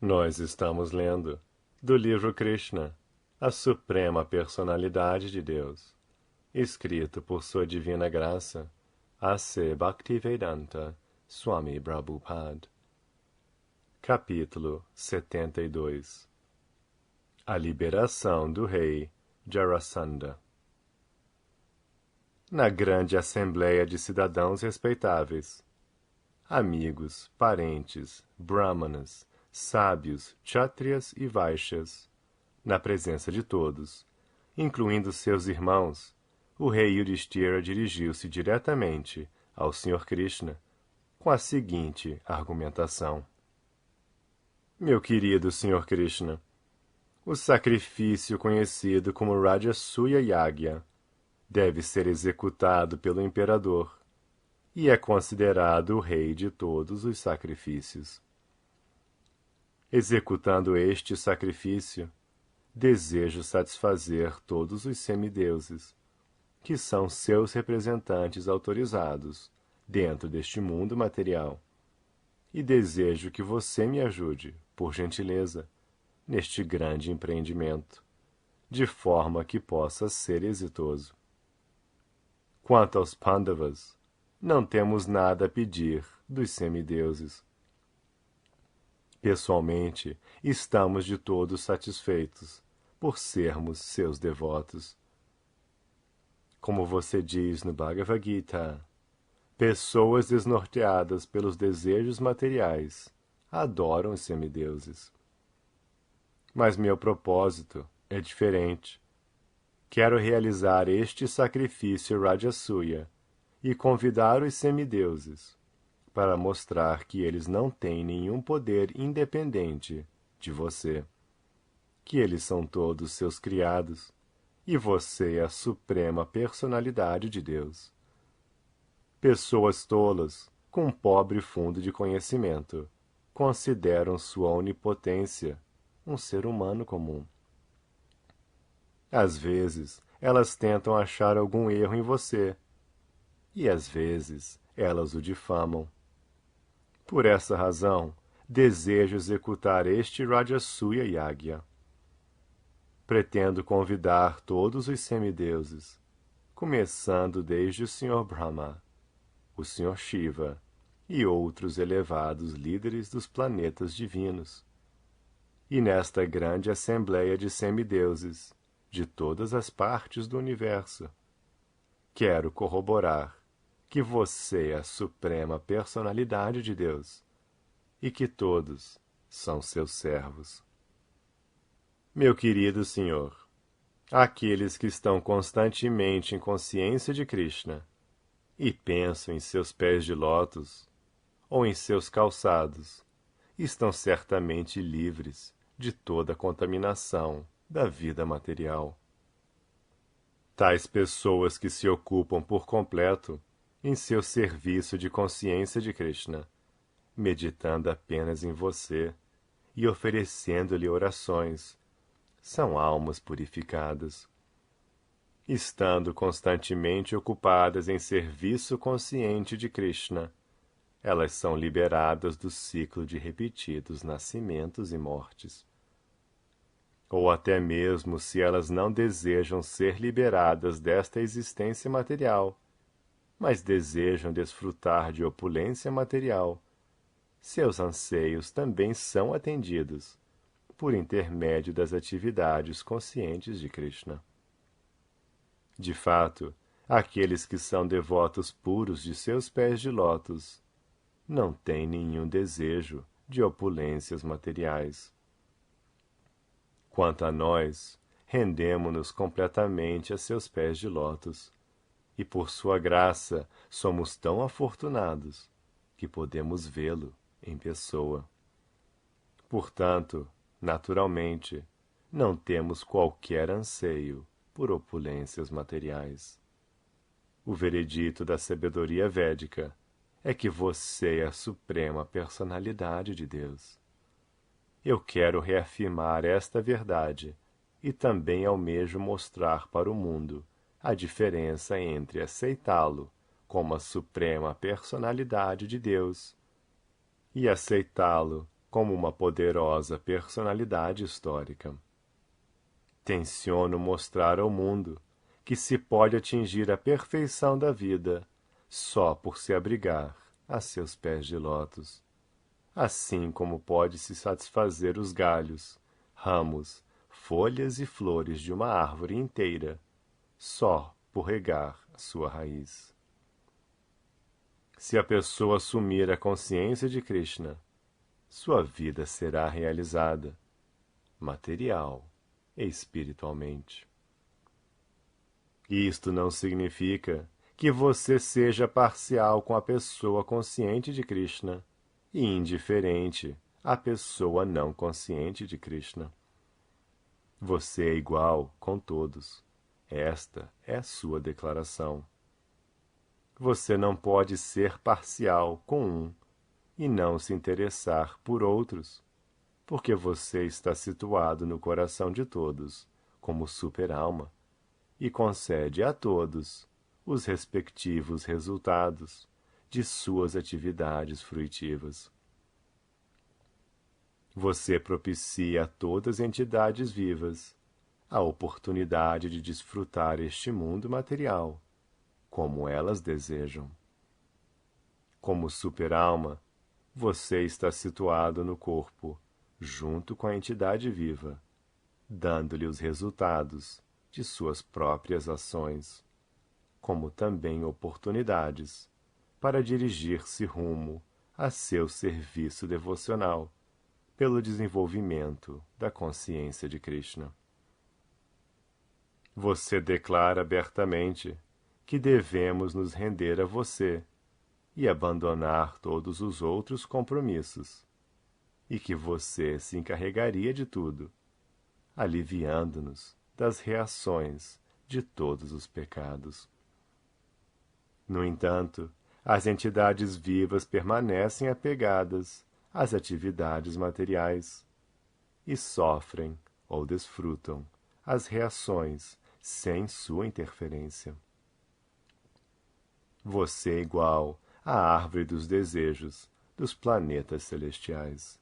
Nós estamos lendo do livro Krishna, a Suprema Personalidade de Deus, escrito por Sua Divina Graça, A.C. Bhaktivedanta Swami Prabhupada. Capítulo 72. A liberação do rei Jarasandha. Na grande assembleia de cidadãos respeitáveis, amigos, parentes, brahmanas, sábios, kshatriyas e vaixyas, na presença de todos, incluindo seus irmãos, o rei Yudhishthira dirigiu-se diretamente ao Sr. Krishna com a seguinte argumentação: Meu querido Sr. Krishna, o sacrifício conhecido como Rajasuya Yagya deve ser executado pelo imperador e é considerado o rei de todos os sacrifícios. Executando este sacrifício, desejo satisfazer todos os semideuses, que são seus representantes autorizados dentro deste mundo material, e desejo que você me ajude, por gentileza, neste grande empreendimento, de forma que possa ser exitoso. Quanto aos Pandavas, não temos nada a pedir dos semideuses. Pessoalmente, estamos de todos satisfeitos por sermos seus devotos. Como você diz no Bhagavad Gita, pessoas desnorteadas pelos desejos materiais adoram os semideuses. Mas meu propósito é diferente. Quero realizar este sacrifício Rajasuya e convidar os semideuses para mostrar que eles não têm nenhum poder independente de você, que eles são todos seus criados e você é a suprema personalidade de Deus. Pessoas tolas, com pobre fundo de conhecimento, consideram sua onipotência um ser humano comum. Às vezes, elas tentam achar algum erro em você, e às vezes elas o difamam. Por essa razão, desejo executar este Rajasuya Yagya. Pretendo convidar todos os semideuses, começando desde o Sr. Brahma, o Sr. Shiva e outros elevados líderes dos planetas divinos. E nesta grande assembleia de semideuses, de todas as partes do universo, quero corroborar que você é a suprema personalidade de Deus e que todos são seus servos. Meu querido Senhor, aqueles que estão constantemente em consciência de Krishna e pensam em seus pés de lótus ou em seus calçados, estão certamente livres de toda a contaminação da vida material. Tais pessoas que se ocupam por completo em seu serviço de consciência de Krishna, meditando apenas em você e oferecendo-lhe orações, são almas purificadas. Estando constantemente ocupadas em serviço consciente de Krishna, elas são liberadas do ciclo de repetidos nascimentos e mortes. Ou até mesmo se elas não desejam ser liberadas desta existência material, mas desejam desfrutar de opulência material, seus anseios também são atendidos por intermédio das atividades conscientes de Krishna. De fato, aqueles que são devotos puros de seus pés de lótus não têm nenhum desejo de opulências materiais. Quanto a nós, rendemo-nos completamente a seus pés de lótus, e por sua graça somos tão afortunados que podemos vê-lo em pessoa. Portanto, naturalmente, não temos qualquer anseio por opulências materiais. O veredito da sabedoria védica é que você é a suprema personalidade de Deus. Eu quero reafirmar esta verdade e também almejo mostrar para o mundo a diferença entre aceitá-lo como a suprema personalidade de Deus e aceitá-lo como uma poderosa personalidade histórica. Tenciono mostrar ao mundo que se pode atingir a perfeição da vida só por se abrigar a seus pés de lótus, assim como pode-se satisfazer os galhos, ramos, folhas e flores de uma árvore inteira só por regar a sua raiz. Se a pessoa assumir a consciência de Krishna, sua vida será realizada, material e espiritualmente. Isto não significa que você seja parcial com a pessoa consciente de Krishna e indiferente à pessoa não consciente de Krishna. Você é igual com todos. Esta é a sua declaração. Você não pode ser parcial com um e não se interessar por outros, porque você está situado no coração de todos, como super-alma, e concede a todos os respectivos resultados de suas atividades fruitivas. Você propicia a todas as entidades vivas a oportunidade de desfrutar este mundo material, como elas desejam. Como super-alma, você está situado no corpo, junto com a entidade viva, dando-lhe os resultados de suas próprias ações, como também oportunidades para dirigir-se rumo a seu serviço devocional pelo desenvolvimento da consciência de Krishna. Você declara abertamente que devemos nos render a você e abandonar todos os outros compromissos, e que você se encarregaria de tudo, aliviando-nos das reações de todos os pecados. No entanto, as entidades vivas permanecem apegadas às atividades materiais e sofrem ou desfrutam as reações sem sua interferência. Você é igual à árvore dos desejos dos planetas celestiais,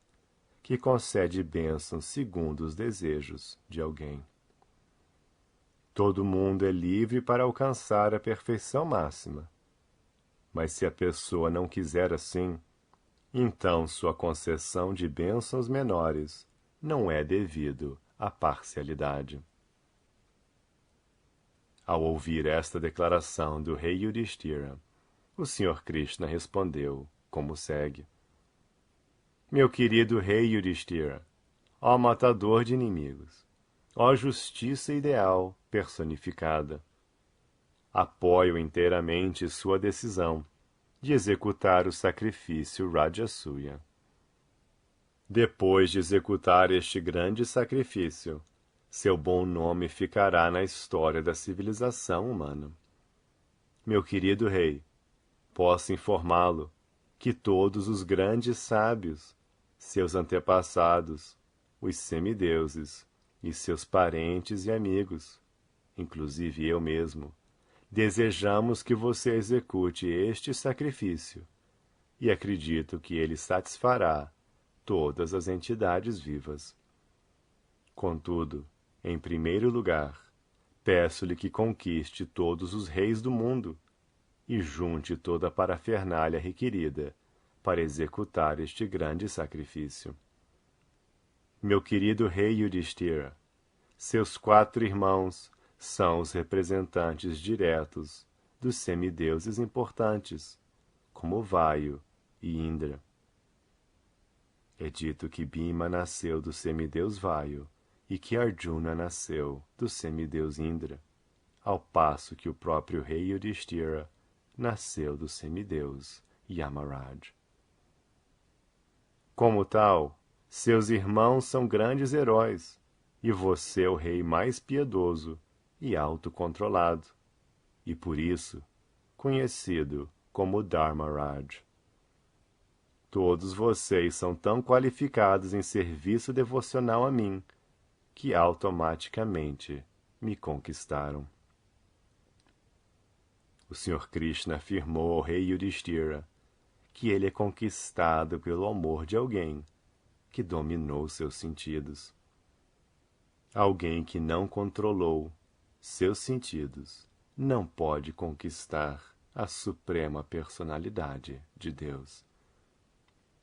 que concede bênçãos segundo os desejos de alguém. Todo mundo é livre para alcançar a perfeição máxima, mas se a pessoa não quiser assim, então sua concessão de bênçãos menores não é devido à parcialidade. Ao ouvir esta declaração do rei Yudhishthira, o Sr. Krishna respondeu como segue: Meu querido rei Yudhishthira, ó matador de inimigos, ó justiça ideal personificada, apoio inteiramente sua decisão de executar o sacrifício Rajasuya. Depois de executar este grande sacrifício, seu bom nome ficará na história da civilização humana. Meu querido rei, posso informá-lo que todos os grandes sábios, seus antepassados, os semideuses e seus parentes e amigos, inclusive eu mesmo, desejamos que você execute este sacrifício e acredito que ele satisfará todas as entidades vivas. Contudo, em primeiro lugar, peço-lhe que conquiste todos os reis do mundo e junte toda a parafernália requerida para executar este grande sacrifício. Meu querido rei Yudhishthira, seus 4 irmãos são os representantes diretos dos semideuses importantes, como Vayu e Indra. É dito que Bhima nasceu do semideus Vayu e que Arjuna nasceu do semideus Indra, ao passo que o próprio rei Yudhishthira nasceu do semideus Yamaraj. Como tal, seus irmãos são grandes heróis, e você é o rei mais piedoso e autocontrolado, e por isso conhecido como Dharmaraj. Todos vocês são tão qualificados em serviço devocional a mim, que automaticamente me conquistaram. O Sr. Krishna afirmou ao rei Yudhishthira que ele é conquistado pelo amor de alguém, que dominou seus sentidos. Alguém que não controlou seus sentidos não pode conquistar a suprema personalidade de Deus.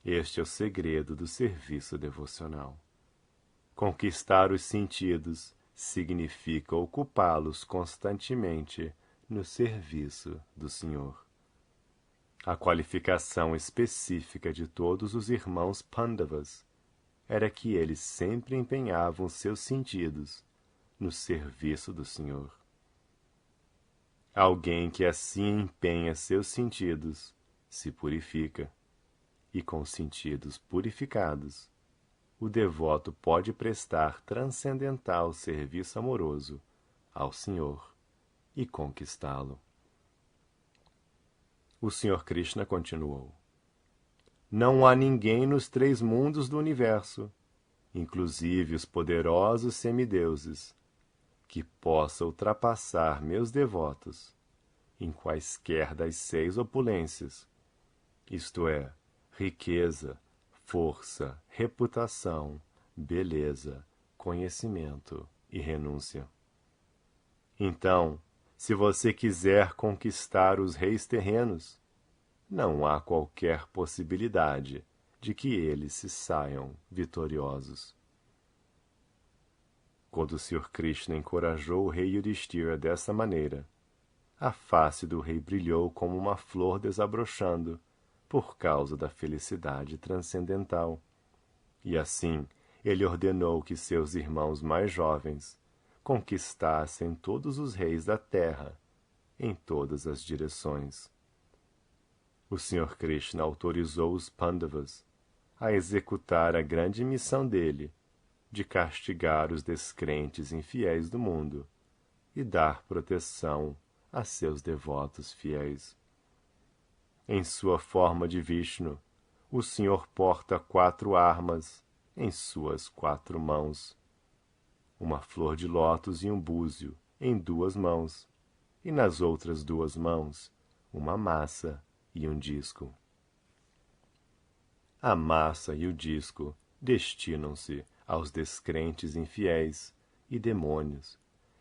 Este é o segredo do serviço devocional. Conquistar os sentidos significa ocupá-los constantemente no serviço do Senhor. A qualificação específica de todos os irmãos Pandavas era que eles sempre empenhavam seus sentidos no serviço do Senhor. Alguém que assim empenha seus sentidos se purifica, e com sentidos purificados, o devoto pode prestar transcendental serviço amoroso ao Senhor e conquistá-lo. O Senhor Krishna continuou: não há ninguém nos 3 mundos do universo, inclusive os poderosos semideuses, que possa ultrapassar meus devotos em quaisquer das 6 opulências, isto é, riqueza, força, reputação, beleza, conhecimento e renúncia. Então, se você quiser conquistar os reis terrenos, não há qualquer possibilidade de que eles se saiam vitoriosos. Quando o Sr. Krishna encorajou o rei Yudhishthira dessa maneira, a face do rei brilhou como uma flor desabrochando por causa da felicidade transcendental. E assim, ele ordenou que seus irmãos mais jovens conquistassem todos os reis da terra, em todas as direções. O Sr. Krishna autorizou os Pandavas a executar a grande missão dele de castigar os descrentes infiéis do mundo e dar proteção a seus devotos fiéis. Em sua forma de Vishnu, o Senhor porta 4 armas em suas 4 mãos, uma flor de lótus e um búzio em 2 mãos, e nas outras 2 mãos, uma massa e um disco. A massa e o disco destinam-se aos descrentes infiéis e demônios,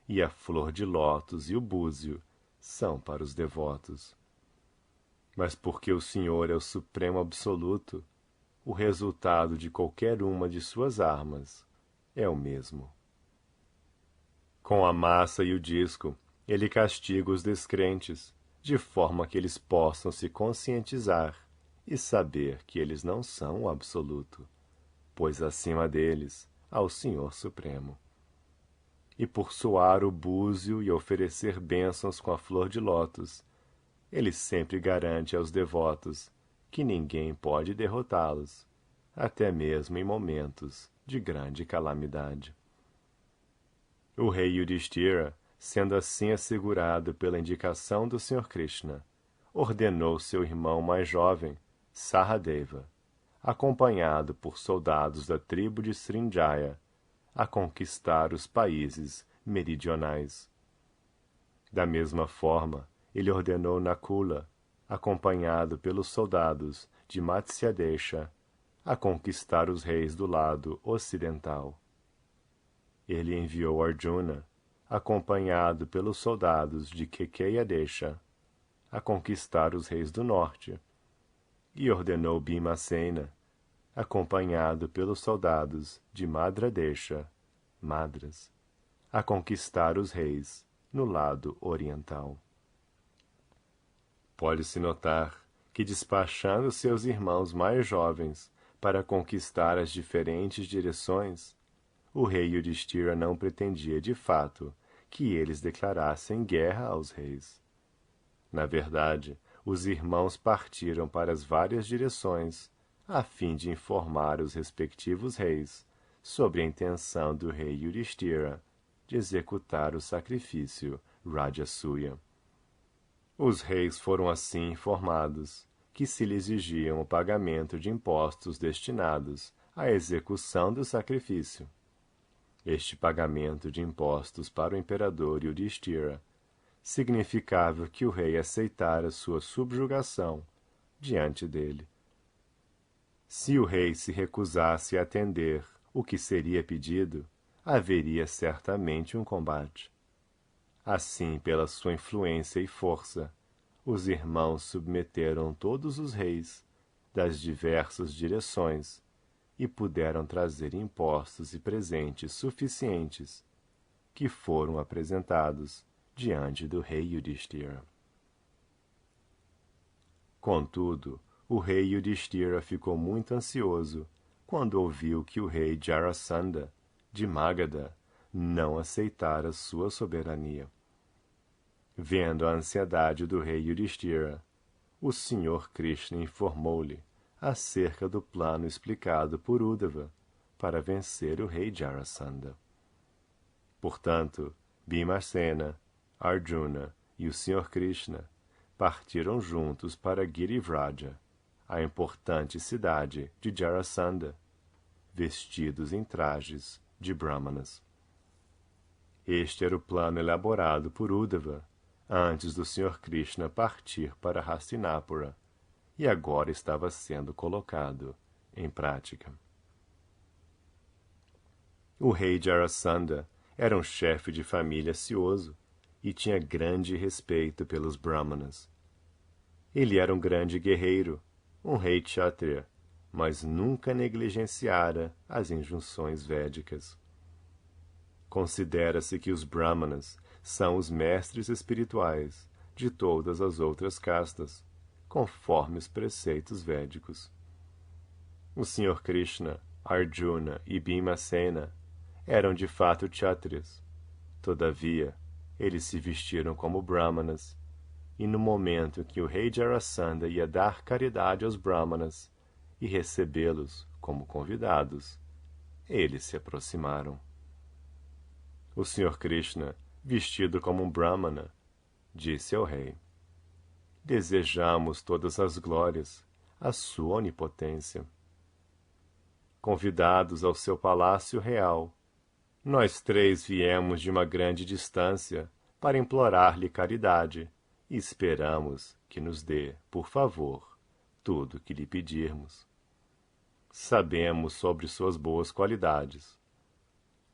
e a flor de lótus e o búzio são para os devotos. Mas porque o Senhor é o Supremo Absoluto, o resultado de qualquer uma de suas armas é o mesmo. Com a massa e o disco, ele castiga os descrentes, de forma que eles possam se conscientizar e saber que eles não são o Absoluto, pois acima deles há o Senhor Supremo. E por soar o búzio e oferecer bênçãos com a flor de lótus, ele sempre garante aos devotos que ninguém pode derrotá-los, até mesmo em momentos de grande calamidade. O rei Yudhishthira, sendo assim assegurado pela indicação do Sr. Krishna, ordenou seu irmão mais jovem, Sahadeva, acompanhado por soldados da tribo de Srinjaya, a conquistar os países meridionais. Da mesma forma, ele ordenou Nakula, acompanhado pelos soldados de Matsyadesha, a conquistar os reis do lado ocidental. Ele enviou Arjuna, acompanhado pelos soldados de Kekeyadesha, a conquistar os reis do norte, e ordenou Bhimasena, acompanhado pelos soldados de Madradesha, Madras, a conquistar os reis no lado oriental. Pode-se notar que, despachando seus irmãos mais jovens para conquistar as diferentes direções, o rei Yudhishthira não pretendia de fato que eles declarassem guerra aos reis. Na verdade, os irmãos partiram para as várias direções, a fim de informar os respectivos reis sobre a intenção do rei Yudhishthira de executar o sacrifício Rajasuya. Os reis foram assim informados que se lhes exigiam o pagamento de impostos destinados à execução do sacrifício. Este pagamento de impostos para o imperador Yudhishthira significava que o rei aceitara sua subjugação diante dele. Se o rei se recusasse a atender o que seria pedido, haveria certamente um combate. Assim, pela sua influência e força, os irmãos submeteram todos os reis das diversas direções e puderam trazer impostos e presentes suficientes, que foram apresentados diante do rei Yudhishthira. Contudo, o rei Yudhishthira ficou muito ansioso quando ouviu que o rei Jarasandha, de Magadha, não aceitara sua soberania. Vendo a ansiedade do rei Yudhishthira, o Senhor Krishna informou-lhe acerca do plano explicado por Uddhava para vencer o rei Jarasandha. Portanto, Bhimasena, Arjuna e o Senhor Krishna partiram juntos para Girivraja, a importante cidade de Jarasandha, vestidos em trajes de brahmanas. Este era o plano elaborado por Uddhava antes do Senhor Krishna partir para Hastinapura, e agora estava sendo colocado em prática. O rei Jarasandha era um chefe de família cioso e tinha grande respeito pelos brahmanas. Ele era um grande guerreiro, um rei kshatriya, mas nunca negligenciara as injunções védicas. Considera-se que os brahmanas são os mestres espirituais de todas as outras castas, conforme os preceitos védicos. O Senhor Krishna, Arjuna e Bhimasena eram de fato kshatriyas. Todavia, eles se vestiram como brahmanas, e no momento em que o rei Jarasandha ia dar caridade aos brahmanas e recebê-los como convidados, eles se aproximaram. O Senhor Krishna, vestido como um brahmana, disse ao rei: desejamos todas as glórias, a sua onipotência. Convidados ao seu palácio real, nós três viemos de uma grande distância para implorar-lhe caridade e esperamos que nos dê, por favor, tudo que lhe pedirmos. Sabemos sobre suas boas qualidades.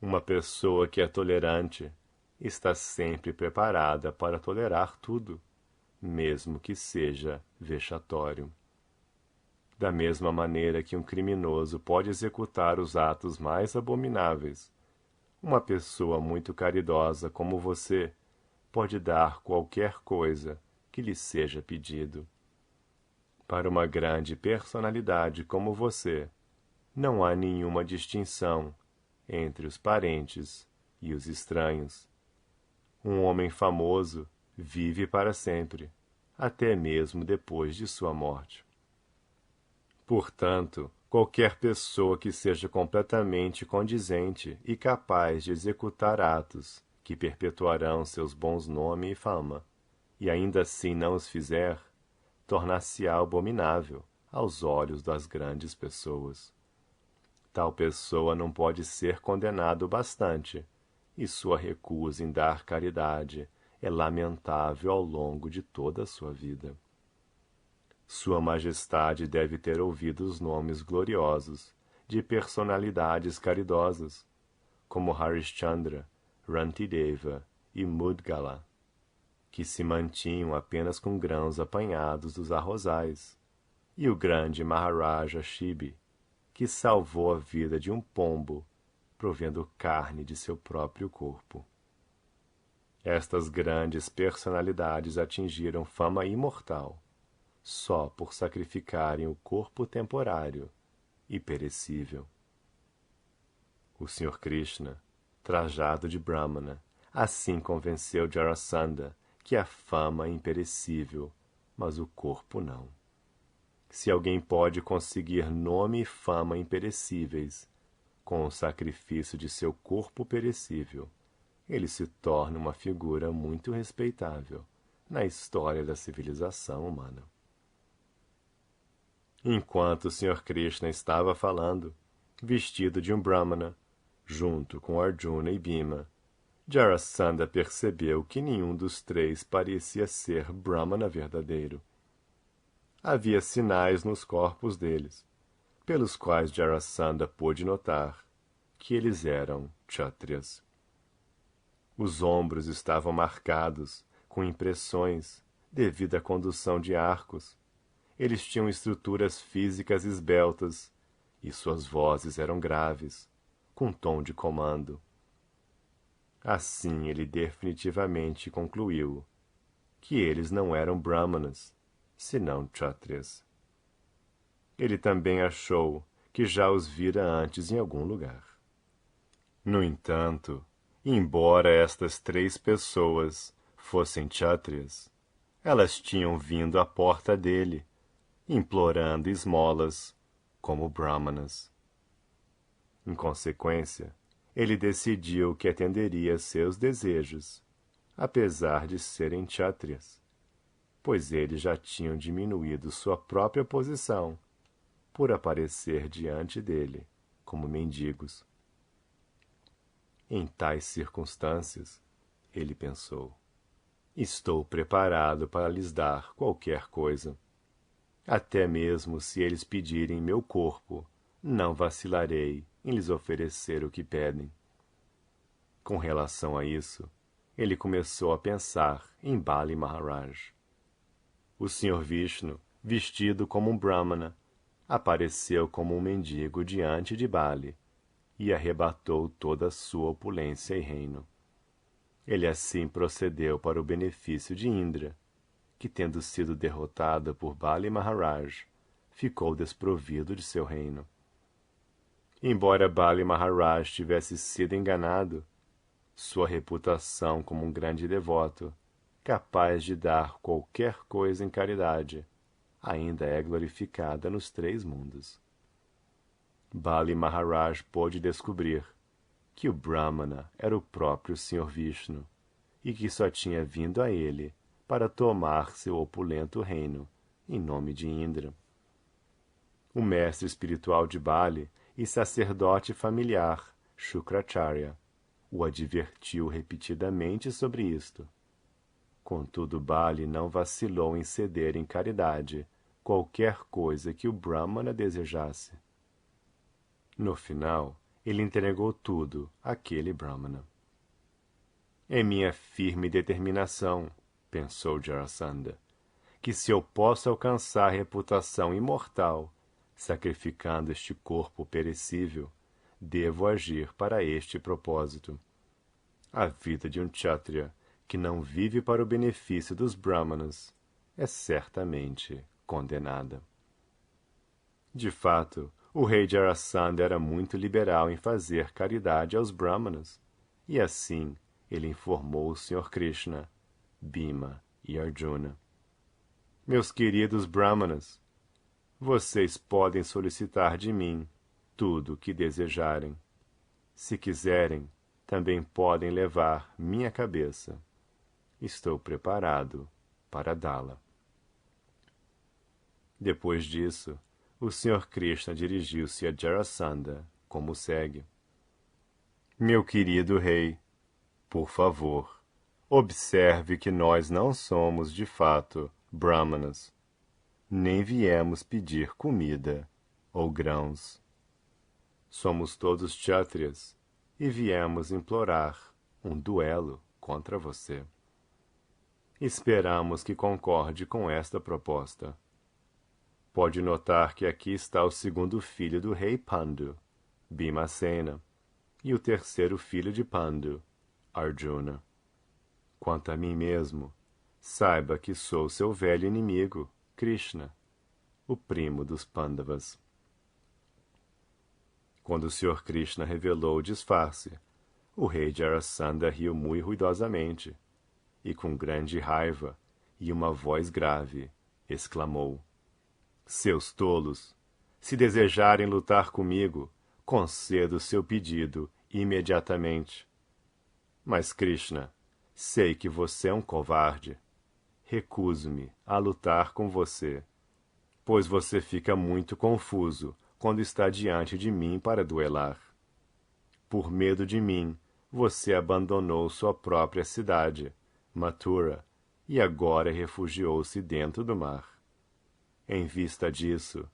Uma pessoa que é tolerante está sempre preparada para tolerar tudo, mesmo que seja vexatório. Da mesma maneira que um criminoso pode executar os atos mais abomináveis, uma pessoa muito caridosa como você pode dar qualquer coisa que lhe seja pedido. Para uma grande personalidade como você, não há nenhuma distinção entre os parentes e os estranhos. Um homem famoso vive para sempre, até mesmo depois de sua morte. Portanto, qualquer pessoa que seja completamente condizente e capaz de executar atos que perpetuarão seus bons nome e fama, e ainda assim não os fizer, tornar-se-á abominável aos olhos das grandes pessoas. Tal pessoa não pode ser condenado bastante, e sua recusa em dar caridade é lamentável ao longo de toda a sua vida. Sua Majestade deve ter ouvido os nomes gloriosos de personalidades caridosas, como Harishchandra, Rantideva e Mudgala, que se mantinham apenas com grãos apanhados dos arrozais, e o grande Maharaja Shibi, que salvou a vida de um pombo, provendo carne de seu próprio corpo. Estas grandes personalidades atingiram fama imortal, só por sacrificarem o corpo temporário e perecível. O Senhor Krishna, trajado de Brahmana, assim convenceu Jarasandha que a fama é imperecível, mas o corpo não. Se alguém pode conseguir nome e fama imperecíveis com o sacrifício de seu corpo perecível, ele se torna uma figura muito respeitável na história da civilização humana. Enquanto o Senhor Krishna estava falando, vestido de um brahmana, junto com Arjuna e Bhima, Jarasandha percebeu que nenhum dos três parecia ser brahmana verdadeiro. Havia sinais nos corpos deles, pelos quais Jarasandha pôde notar que eles eram kshatriyas. Os ombros estavam marcados com impressões devido à condução de arcos. Eles tinham estruturas físicas esbeltas e suas vozes eram graves, com tom de comando. Assim ele definitivamente concluiu que eles não eram brahmanas, senão kshatriyas. Ele também achou que já os vira antes em algum lugar. No entanto, embora estas 3 pessoas fossem kshatriyas, elas tinham vindo à porta dele, implorando esmolas como brahmanas. Em consequência, ele decidiu que atenderia seus desejos, apesar de serem kshatriyas, pois eles já tinham diminuído sua própria posição por aparecer diante dele como mendigos. Em tais circunstâncias, ele pensou, estou preparado para lhes dar qualquer coisa. Até mesmo se eles pedirem meu corpo, não vacilarei em lhes oferecer o que pedem. Com relação a isso, ele começou a pensar em Bali Maharaj. O Sr. Vishnu, vestido como um brahmana, apareceu como um mendigo diante de Bali e arrebatou toda a sua opulência e reino. Ele assim procedeu para o benefício de Indra, que, tendo sido derrotada por Bali Maharaj, ficou desprovido de seu reino. Embora Bali Maharaj tivesse sido enganado, sua reputação como um grande devoto, capaz de dar qualquer coisa em caridade, ainda é glorificada nos 3 mundos. Bali Maharaj pôde descobrir que o Brahmana era o próprio Sr. Vishnu e que só tinha vindo a ele para tomar seu opulento reino em nome de Indra. O mestre espiritual de Bali e sacerdote familiar, Shukracharya, o advertiu repetidamente sobre isto. Contudo, Bali não vacilou em ceder em caridade qualquer coisa que o Brahmana desejasse. No final, ele entregou tudo àquele Brahmana. É minha firme determinação, pensou Jarasandha, que se eu posso alcançar a reputação imortal, sacrificando este corpo perecível, devo agir para este propósito. A vida de um kshatriya que não vive para o benefício dos brahmanas é certamente condenada. De fato, o rei Jarasandha era muito liberal em fazer caridade aos brahmanas, e assim ele informou o Sr. Krishna, Bhima e Arjuna. Meus queridos brahmanas, vocês podem solicitar de mim tudo o que desejarem. Se quiserem, também podem levar minha cabeça. Estou preparado para dá-la. Depois disso, o Sr. Krishna dirigiu-se a Jarasandha como segue. Meu querido rei, por favor, observe que nós não somos, de fato, brahmanas, nem viemos pedir comida ou grãos. Somos todos kshatriyas e viemos implorar um duelo contra você. Esperamos que concorde com esta proposta. Pode notar que aqui está o 2º filho do rei Pandu, Bhimasena, e o 3º filho de Pandu, Arjuna. Quanto a mim mesmo, saiba que sou seu velho inimigo, Krishna, o primo dos Pandavas. Quando o Sr. Krishna revelou o disfarce, o rei Jarasandha riu muito ruidosamente, e com grande raiva e uma voz grave, exclamou: Seus tolos! Se desejarem lutar comigo, concedo seu pedido imediatamente. Mas, Krishna, sei que você é um covarde. Recuso-me a lutar com você, pois você fica muito confuso quando está diante de mim para duelar. Por medo de mim, você abandonou sua própria cidade, Mathura, e agora refugiou-se dentro do mar. Em vista disso,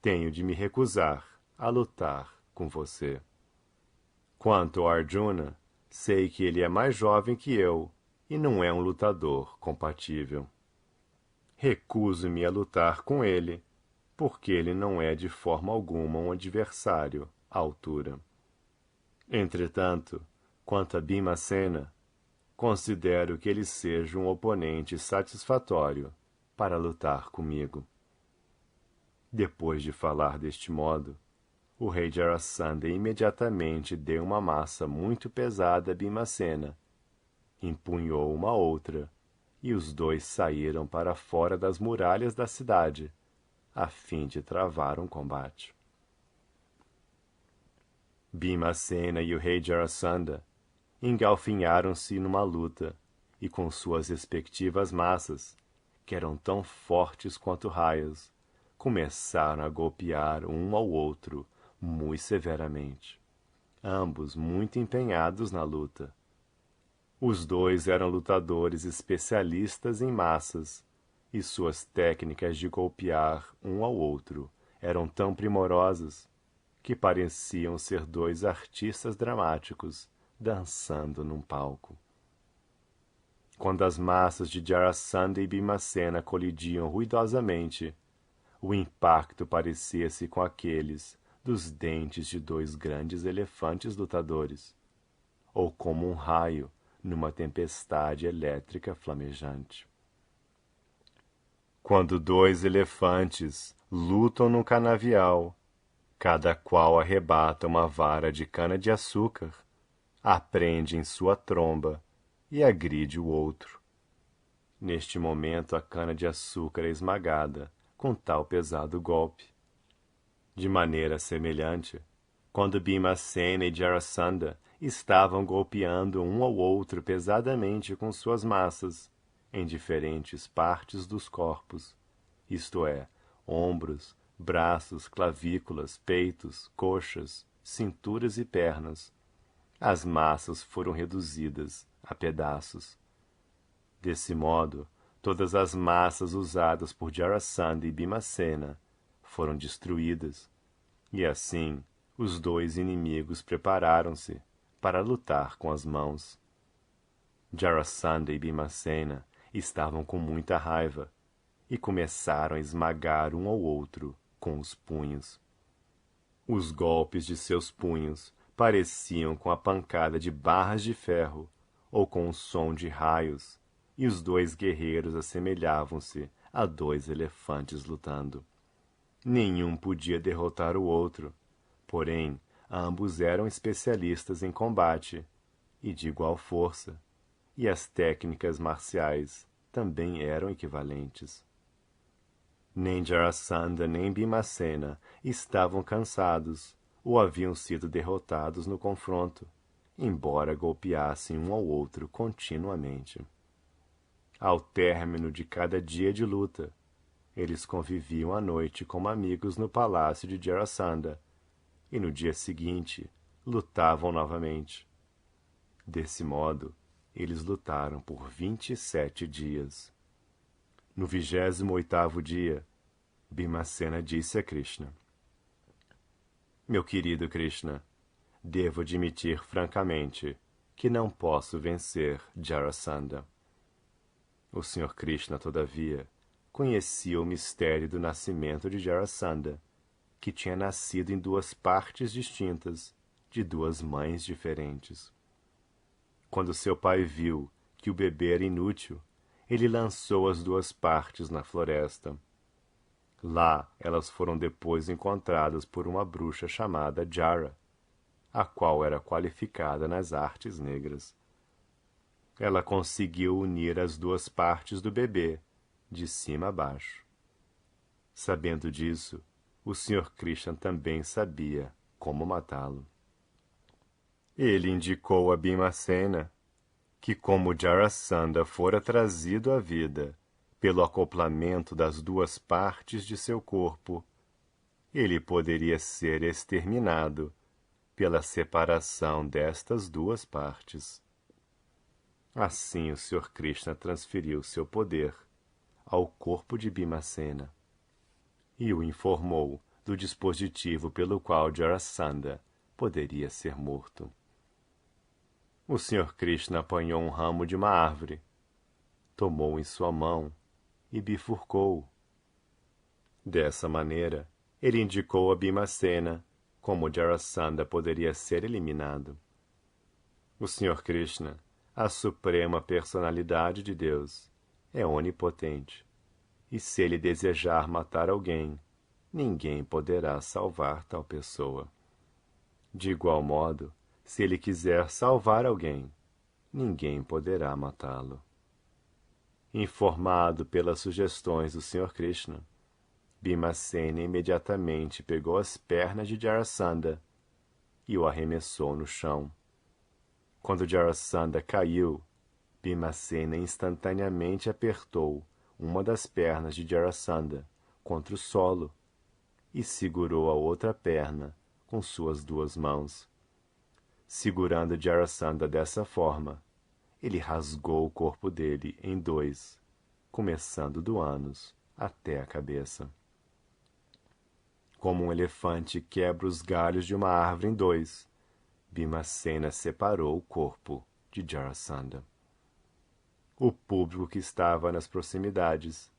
tenho de me recusar a lutar com você. Quanto ao Arjuna, sei que ele é mais jovem que eu e não é um lutador compatível. Recuso-me a lutar com ele, porque ele não é de forma alguma um adversário à altura. Entretanto, quanto a Bhimacena, considero que ele seja um oponente satisfatório para lutar comigo. Depois de falar deste modo, o rei Jarasandha imediatamente deu uma massa muito pesada a Bhimacena, empunhou uma outra, e os dois saíram para fora das muralhas da cidade, a fim de travar um combate. Bhimacena e o rei Jarasandha engalfinharam-se numa luta, e com suas respectivas massas, que eram tão fortes quanto raios, começaram a golpear um ao outro muito severamente, ambos muito empenhados na luta. Os dois eram lutadores especialistas em massas, e suas técnicas de golpear um ao outro eram tão primorosas que pareciam ser dois artistas dramáticos dançando num palco. Quando as massas de Jarasandha e Bhimacena colidiam ruidosamente, o impacto parecia-se com aqueles dos dentes de dois grandes elefantes lutadores, ou como um raio numa tempestade elétrica flamejante. Quando dois elefantes lutam num canavial, cada qual arrebata uma vara de cana-de-açúcar, aprende em sua tromba e agride o outro. Neste momento a cana-de-açúcar é esmagada com tal pesado golpe. De maneira semelhante, quando Bhimacena e Jarasandha estavam golpeando um ao outro pesadamente com suas massas, em diferentes partes dos corpos, isto é, ombros, braços, clavículas, peitos, coxas, cinturas e pernas, as massas foram reduzidas a pedaços. Desse modo, todas as massas usadas por Jarasandha e Bhimacena foram destruídas, e assim os dois inimigos prepararam-se para lutar com as mãos. Jarasandha e Bhimacena estavam com muita raiva e começaram a esmagar um ao outro com os punhos. Os golpes de seus punhos pareciam com a pancada de barras de ferro ou com o som de raios, e os dois guerreiros assemelhavam-se a dois elefantes lutando. Nenhum podia derrotar o outro, porém ambos eram especialistas em combate e de igual força, e as técnicas marciais também eram equivalentes. Nem Jarasandha nem Bhimacena estavam cansados ou haviam sido derrotados no confronto, embora golpeassem um ao outro continuamente. Ao término de cada dia de luta, eles conviviam à noite como amigos no palácio de Jarasandha, e no dia seguinte lutavam novamente. Desse modo, eles lutaram por 27 dias. No 28º dia, Bhimacena disse a Krishna: Meu querido Krishna, devo admitir francamente que não posso vencer Jarasandha. O Sr. Krishna, todavia, conhecia o mistério do nascimento de Jarasandha, que tinha nascido em duas partes distintas, de duas mães diferentes. Quando seu pai viu que o bebê era inútil, ele lançou as duas partes na floresta. Lá elas foram depois encontradas por uma bruxa chamada Jara, a qual era qualificada nas artes negras. Ela conseguiu unir as duas partes do bebê, de cima a baixo. Sabendo disso, o Sr. Krishna também sabia como matá-lo. Ele indicou a Bhimacena que, como Jarasandha fora trazido à vida pelo acoplamento das duas partes de seu corpo, ele poderia ser exterminado pela separação destas duas partes. Assim o Sr. Krishna transferiu seu poder ao corpo de Bhimacena e o informou do dispositivo pelo qual Jarasandha poderia ser morto. O Sr. Krishna apanhou um ramo de uma árvore, tomou em sua mão e bifurcou. Dessa maneira, ele indicou a Bhimacena como Jarasandha poderia ser eliminado. O Sr. Krishna, a suprema personalidade de Deus, é onipotente, e se ele desejar matar alguém, ninguém poderá salvar tal pessoa. De igual modo, se ele quiser salvar alguém, ninguém poderá matá-lo. Informado pelas sugestões do Sr. Krishna, Bhimacena imediatamente pegou as pernas de Jarasandha e o arremessou no chão. Quando Jarasandha caiu, Bhimacena instantaneamente apertou uma das pernas de Jarasandha contra o solo e segurou a outra perna com suas duas mãos. Segurando Jarasandha dessa forma, ele rasgou o corpo dele em dois, começando do ânus até a cabeça. Como um elefante quebra os galhos de uma árvore em dois, Bhimacena separou o corpo de Jarasandha. O público que estava nas proximidades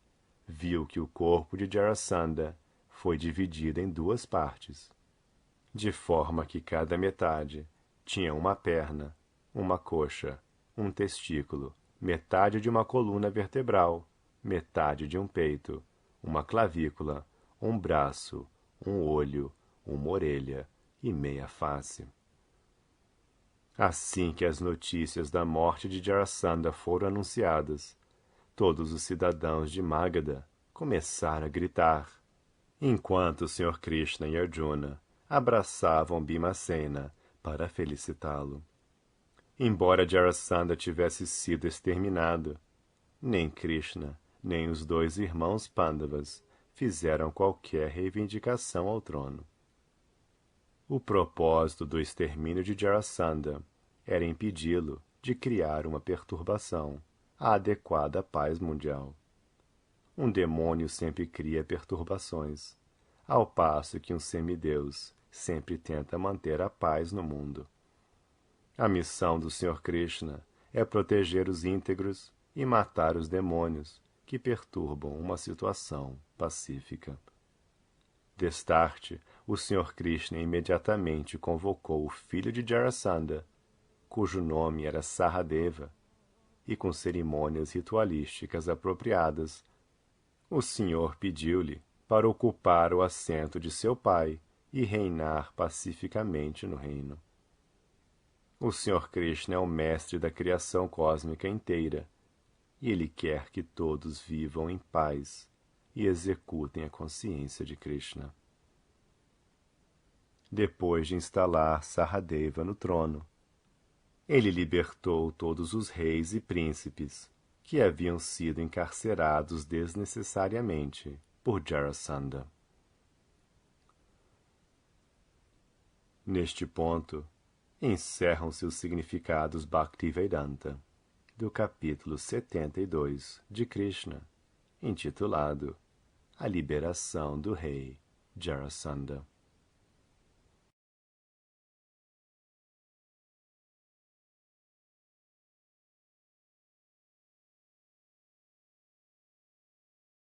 viu que o corpo de Jarasandha foi dividido em duas partes, de forma que cada metade tinha uma perna, uma coxa, um testículo, metade de uma coluna vertebral, metade de um peito, uma clavícula, um braço, um olho, uma orelha e meia face. Assim que as notícias da morte de Jarasandha foram anunciadas, todos os cidadãos de Magadha começaram a gritar, enquanto o Sr. Krishna e Arjuna abraçavam Bhimacena para felicitá-lo. Embora Jarasandha tivesse sido exterminado, nem Krishna, nem os dois irmãos Pandavas fizeram qualquer reivindicação ao trono. O propósito do extermínio de Jarasandha era impedi-lo de criar uma perturbação à adequada paz mundial. Um demônio sempre cria perturbações, ao passo que um semideus sempre tenta manter a paz no mundo. A missão do Sr. Krishna é proteger os íntegros e matar os demônios que perturbam uma situação pacífica. Destarte, o Sr. Krishna imediatamente convocou o filho de Jarasandha, cujo nome era Sahadeva, e com cerimônias ritualísticas apropriadas, o Senhor pediu-lhe para ocupar o assento de seu pai e reinar pacificamente no reino. O Sr. Krishna é o mestre da criação cósmica inteira, e ele quer que todos vivam em paz e executem a consciência de Krishna. Depois de instalar Sahadeva no trono, ele libertou todos os reis e príncipes que haviam sido encarcerados desnecessariamente por Jarasandha. Neste ponto, encerram-se os significados Bhaktivedanta do capítulo 72 de Krishna, intitulado A Liberação do Rei Jarasandha.